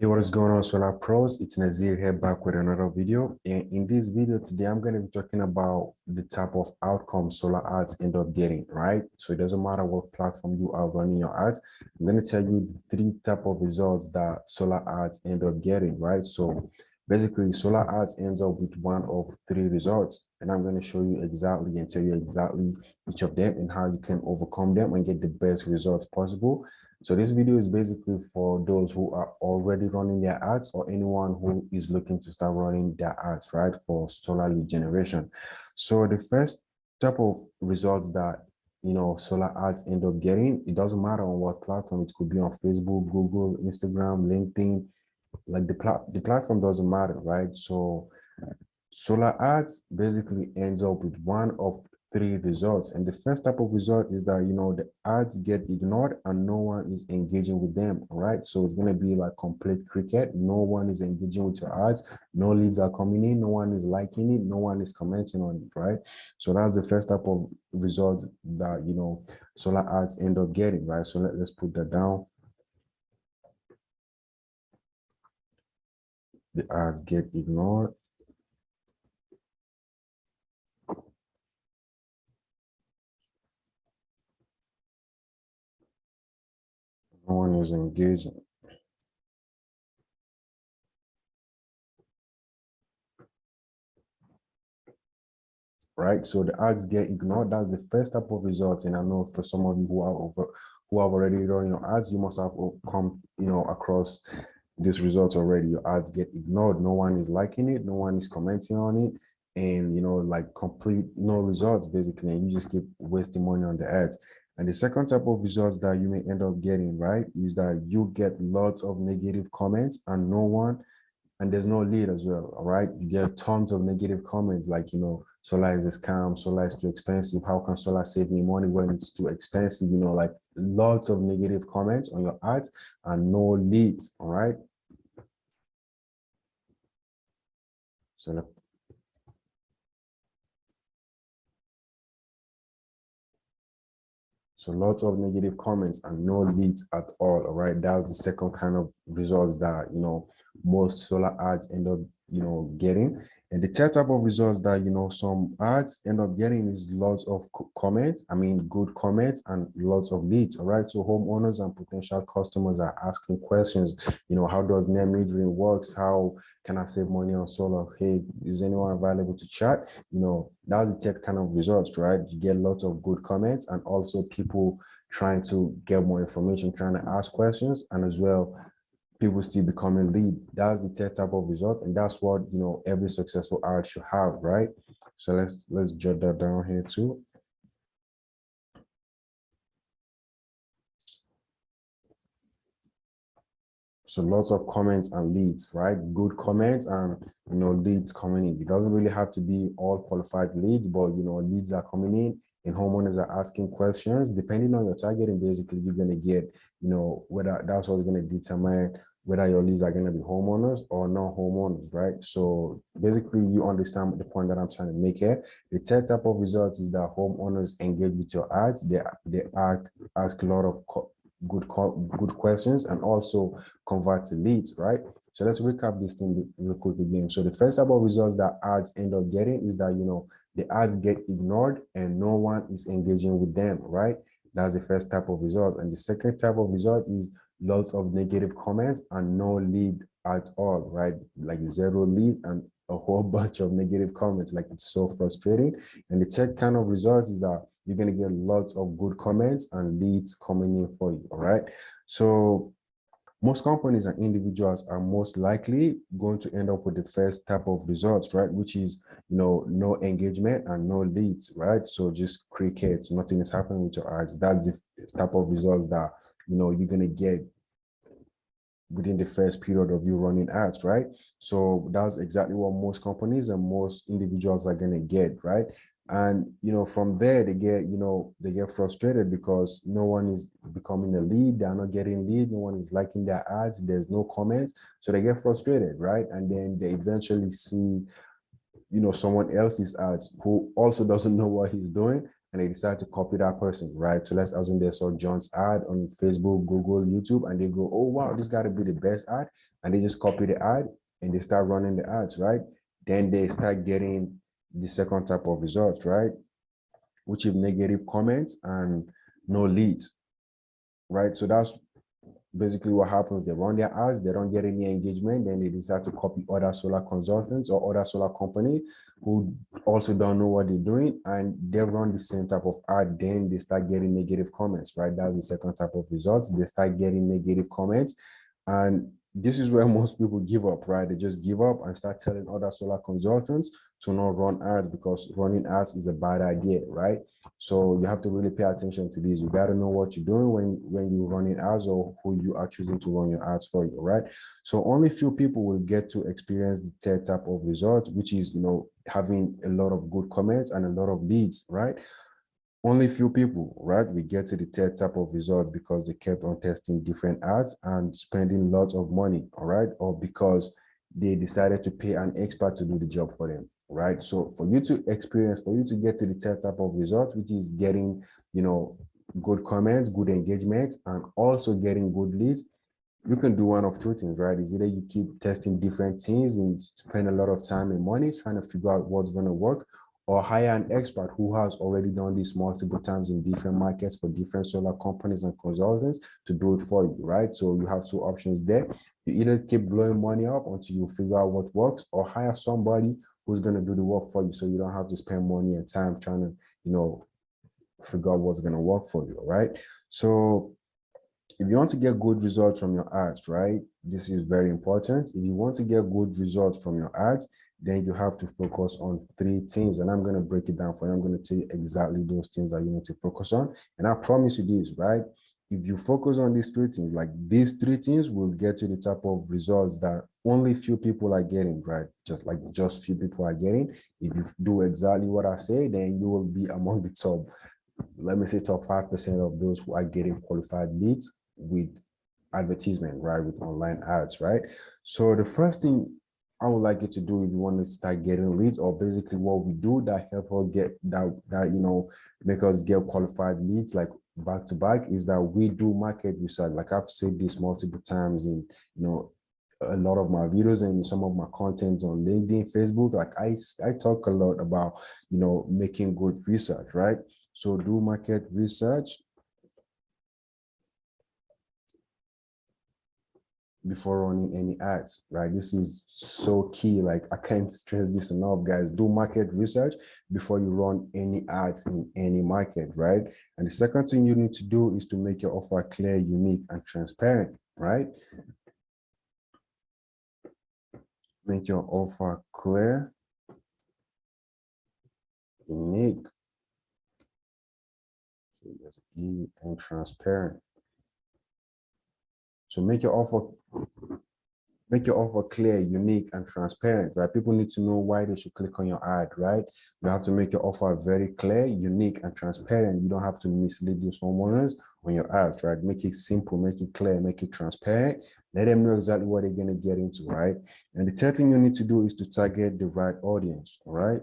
Hey, what is going on, Solar Pros? It's Nazir here back with another video. And in this video today, I'm going to be talking about the type of outcome solar ads end up getting, right? So it doesn't matter what platform you are running your ads. I'm going to tell you the three type of results that solar ads end up getting, right? So basically, solar ads ends up with one of three results. And I'm going to show you exactly and tell you exactly each of them and how you can overcome them and get the best results possible. So this video is basically for those who are already running their ads or anyone who is looking to start running their ads, right, for solar lead generation. So the first type of results that, solar ads end up getting, it doesn't matter on what platform. It could be on Facebook, Google, Instagram, LinkedIn, like the platform doesn't matter, right? So solar ads basically ends up with one of three results. And the first type of result is that, the ads get ignored and no one is engaging with them, all right? So it's going to be like complete cricket. No one is engaging with your ads. No leads are coming in. No one is liking it. No one is commenting on it, right? So that's the first type of result that, solar ads end up getting, right? So let's put that down. The ads get ignored. No one is engaging. Right, so the ads get ignored. That's the first type of results. And I know for some of you who have already run your ads, you must have come across this result already. Your ads get ignored. No one is liking it. No one is commenting on it, and like complete no results basically. And you just keep wasting money on the ads. And the second type of results that you may end up getting, right, is that you get lots of negative comments and there's no lead as well, all right? You get tons of negative comments like, solar is a scam, solar is too expensive, how can solar save me money when it's too expensive? Like lots of negative comments on your ads and no leads, all right? So lots of negative comments and no leads at all, all right? That's the second kind of results that, most solar ads end up, getting. And the third type of results that, some ads end up getting is lots of comments. I mean, good comments and lots of leads, all right? So homeowners and potential customers are asking questions, how does net metering works? How can I save money on solar? Hey, is anyone available to chat? That's the third kind of results, right? You get lots of good comments and also people trying to get more information, trying to ask questions, and as well, people still becoming lead. That's the third type of result, and that's what every successful ad should have, right? So let's jot that down here too. So lots of comments and leads, right? Good comments and leads coming in. It doesn't really have to be all qualified leads, but leads are coming in and homeowners are asking questions. Depending on your targeting, basically you're gonna get, whether that's what's gonna determine whether your leads are gonna be homeowners or not homeowners, right? So basically you understand the point that I'm trying to make here. The third type of results is that homeowners engage with your ads. They ask a lot of good questions and also convert to leads, right? So let's recap this thing real quick again. So the first type of results that ads end up getting is that the ads get ignored and no one is engaging with them, right? That's the first type of result. And the second type of result is lots of negative comments and no lead at all, right? Like zero lead and a whole bunch of negative comments. Like it's so frustrating. And the third kind of result is that you're going to get lots of good comments and leads coming in for you, all right? So most companies and individuals are most likely going to end up with the first type of results, right? Which is, no engagement and no leads, right? So just crickets, nothing is happening with your ads. That's the type of results that, you're going to get within the first period of you running ads, right? So that's exactly what most companies and most individuals are going to get, right? And from there they get frustrated because no one is becoming a lead. They're not getting lead. No one is liking their ads. There's no comments, so they get frustrated, right? And then they eventually see someone else's ads who also doesn't know what he's doing, and they decide to copy that person, right? So let's assume they saw John's ad on Facebook, Google, YouTube, and they go, oh, wow, this got to be the best ad. And they just copy the ad and they start running the ads, right? Then they start getting the second type of results, right? Which is negative comments and no leads, right? So that's basically what happens. They run their ads, they don't get any engagement, then they decide to copy other solar consultants or other solar company who also don't know what they're doing, and they run the same type of ad. Then they start getting negative comments, right? That's the second type of results. They start getting negative comments, and this is where most people give up, right? They just give up and start telling other solar consultants to not run ads, because running ads is a bad idea, right? So you have to really pay attention to these. You got to know what you're doing when you're running ads, or who you are choosing to run your ads for you, right? So only few people will get to experience the third type of result, which is, having a lot of good comments and a lot of leads, right? Only few people, right? We get to the third type of result because they kept on testing different ads and spending lots of money, all right? Or because they decided to pay an expert to do the job for them, right? So for you to get to the third type of result, which is getting, good comments, good engagement, and also getting good leads, you can do one of two things, right? Is either you keep testing different things and spend a lot of time and money trying to figure out what's going to work, or hire an expert who has already done this multiple times in different markets for different solar companies and consultants to do it for you, right? So you have two options there. You either keep blowing money up until you figure out what works, or hire somebody who's going to do the work for you, so you don't have to spend money and time trying to, figure out what's going to work for you, right? So if you want to get good results from your ads, right, this is very important. If you want to get good results from your ads, then you have to focus on three things. And I'm going to break it down for you. I'm going to tell you exactly those things that you need to focus on. And I promise you this, right? If you focus on these three things, like these three things will get you the type of results that only few people are getting, right? Just few people are getting. If you do exactly what I say, then you will be among the top, let me say, top 5% of those who are getting qualified leads with advertisement, right? With online ads, right? So the first thing I would like you to do if you want to start getting leads, or basically what we do that help us get make us get qualified leads like back to back, is that we do market research. Like I've said this multiple times in a lot of my videos and some of my content on LinkedIn, Facebook. Like I talk a lot about making good research, right? So do market research before running any ads, right? This is so key. Like I can't stress this enough, guys. Do market research before you run any ads in any market, right? And the second thing you need to do is to make your offer clear, unique, and transparent, right? Make your offer clear, unique, and transparent. So make your offer clear, unique, and transparent, right? People need to know why they should click on your ad, right? You have to make your offer very clear, unique, and transparent. You don't have to mislead these homeowners on your ads, right? Make it simple, make it clear, make it transparent. Let them know exactly what they're going to get into, right? And the third thing you need to do is to target the right audience, all right?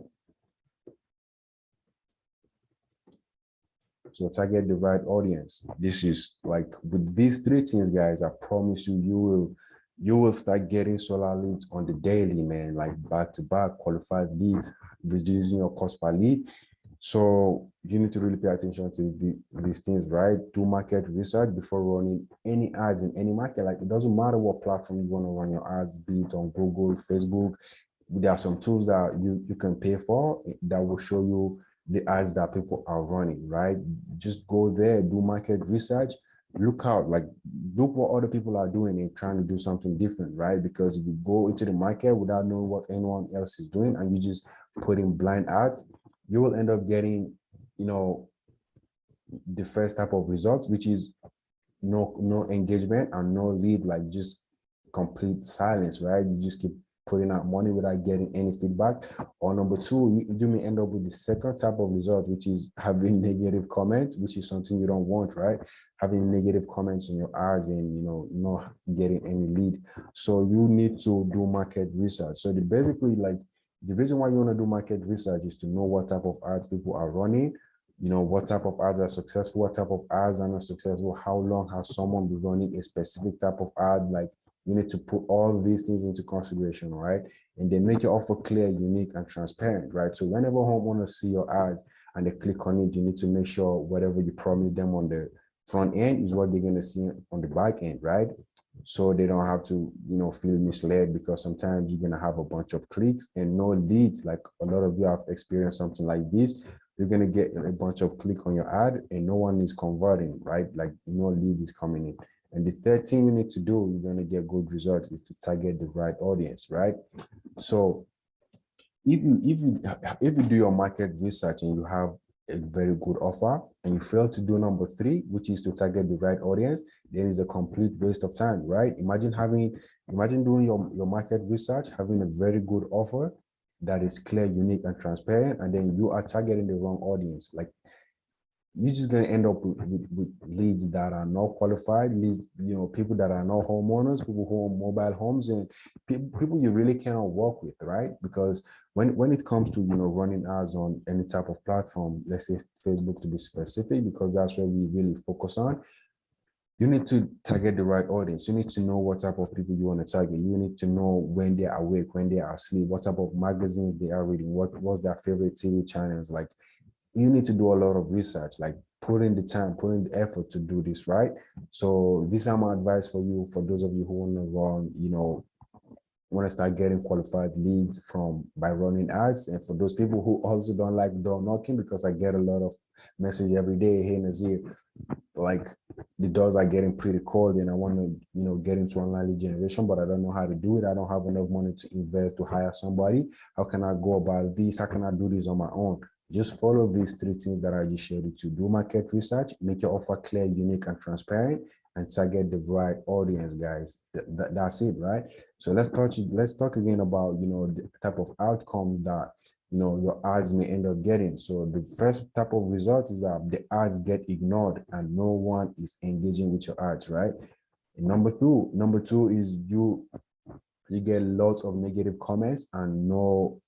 So target the right audience. This is like with these three things, guys, I promise you, you will start getting solar leads on the daily, man, like back to back qualified leads, reducing your cost per lead. So you need to really pay attention to these things, right? Do market research before running any ads in any market. Like it doesn't matter what platform you want to run your ads, be it on Google, Facebook. There are some tools that you can pay for that will show you the ads that people are running, right? Just go there, do market research, look out, like look what other people are doing and trying to do something different, right? Because if you go into the market without knowing what anyone else is doing and you just put in blind ads, you will end up getting, the first type of results, which is no engagement and no lead, like just complete silence, right? You just keep putting out money without getting any feedback. Or number two, you may end up with the second type of result, which is having negative comments, which is something you don't want, right? Having negative comments on your ads and not getting any lead. So you need to do market research. So basically, like, the reason why you want to do market research is to know what type of ads people are running, what type of ads are successful, what type of ads are not successful, how long has someone been running a specific type of ad. Like, you need to put all these things into consideration, right? And then make your offer clear, unique, and transparent, right? So whenever homeowners see your ads and they click on it, you need to make sure whatever you promised them on the front end is what they're going to see on the back end, right? So they don't have to, feel misled, because sometimes you're going to have a bunch of clicks and no leads. Like, a lot of you have experienced something like this. You're going to get a bunch of click on your ad and no one is converting, right? Like, no lead is coming in. And the third thing you need to do, you're going to get good results, is to target the right audience, right? So if you do your market research and you have a very good offer and you fail to do number 3, which is to target the right audience, then it's a complete waste of time, right? Imagine doing your market research, having a very good offer that is clear, unique, and transparent, and then you are targeting the wrong audience. Like, you're just going to end up with leads that are not qualified, leads, people that are not homeowners, people who own mobile homes, and people you really cannot work with, right? Because when it comes to, running ads on any type of platform, let's say Facebook to be specific, because that's where we really focus on, you need to target the right audience. You need to know what type of people you want to target. You need to know when they're awake, when they are asleep, what type of magazines they are reading, what's their favorite TV channels. Like, you need to do a lot of research, like put in the time, put in the effort to do this, right? So this is my advice for you, for those of you who want to run, want to start getting qualified leads by running ads. And for those people who also don't like door knocking, because I get a lot of message every day, hey Nazir, like, the doors are getting pretty cold and I want to, get into online lead generation, but I don't know how to do it. I don't have enough money to invest to hire somebody. How can I go about this? How can I do this on my own? Just follow these 3 things that I just shared with you. Do market research, make your offer clear, unique, and transparent, and target the right audience, guys. That's it, right? So let's talk again about, the type of outcome that, your ads may end up getting. So the first type of result is that the ads get ignored and no one is engaging with your ads, right? And number two is you get lots of negative comments and no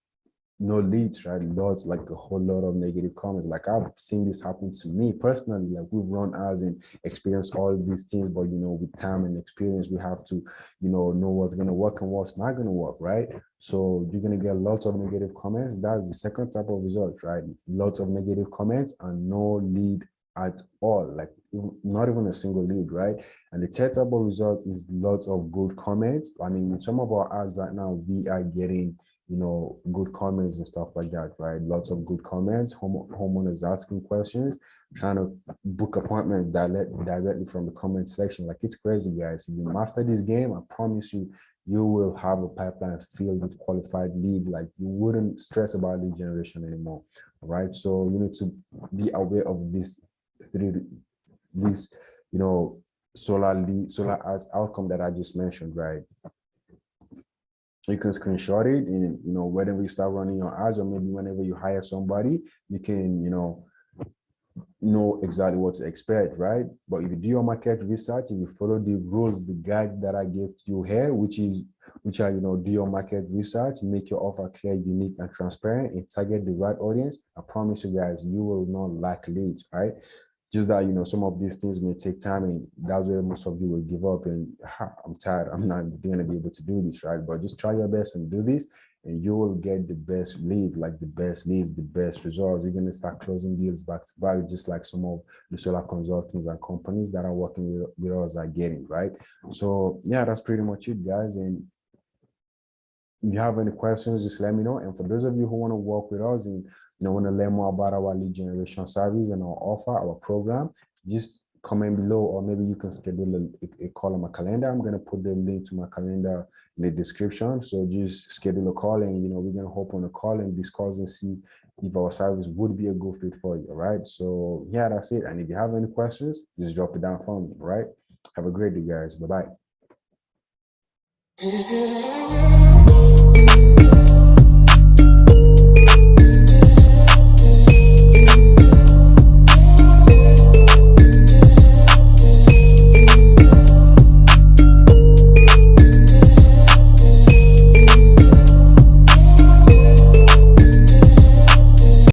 leads, right? Lots, like a whole lot of negative comments. Like, I've seen this happen to me personally. Like, we've run ads and experienced all these things, but with time and experience, we have to, know what's going to work and what's not going to work, right? So you're going to get lots of negative comments. That's the second type of result, right? Lots of negative comments and no lead at all, like not even a single lead, right? And the third type of result is lots of good comments. I mean, with some of our ads right now, we are getting good comments and stuff like that, right? Lots of good comments, homeowners asking questions, trying to book appointments directly from the comment section. Like, it's crazy, guys. If you master this game, I promise you, you will have a pipeline filled with qualified lead. Like, you wouldn't stress about lead generation anymore, right? So you need to be aware of these solar ads outcome that I just mentioned, right? You can screenshot it, and whenever you start running your ads, or maybe whenever you hire somebody, you can know exactly what to expect, right? But if you do your market research, if you follow the rules, the guides that I gave you here, which are do your market research, make your offer clear, unique, and transparent, and target the right audience, I promise you guys, you will not lack leads, right? Just that, some of these things may take time, and that's where most of you will give up and I'm tired, I'm not going to be able to do this, right? But just try your best and do this, and you will get the best leads, like the best leads, the best results. You're going to start closing deals back to back, just like some of the solar consultants and companies that are working with us are getting, right? So yeah, that's pretty much it, guys. And if you have any questions, just let me know. And for those of you who want to work with us and want to learn more about our lead generation service and our offer, our program, just comment below, or maybe you can schedule a call on my calendar. I'm going to put the link to my calendar in the description. So just schedule a call, and we're going to hop on a call and discuss and see if our service would be a good fit for you. All right. So yeah, that's it. And if you have any questions, just drop it down for me. All right. Have a great day, guys. Bye-bye.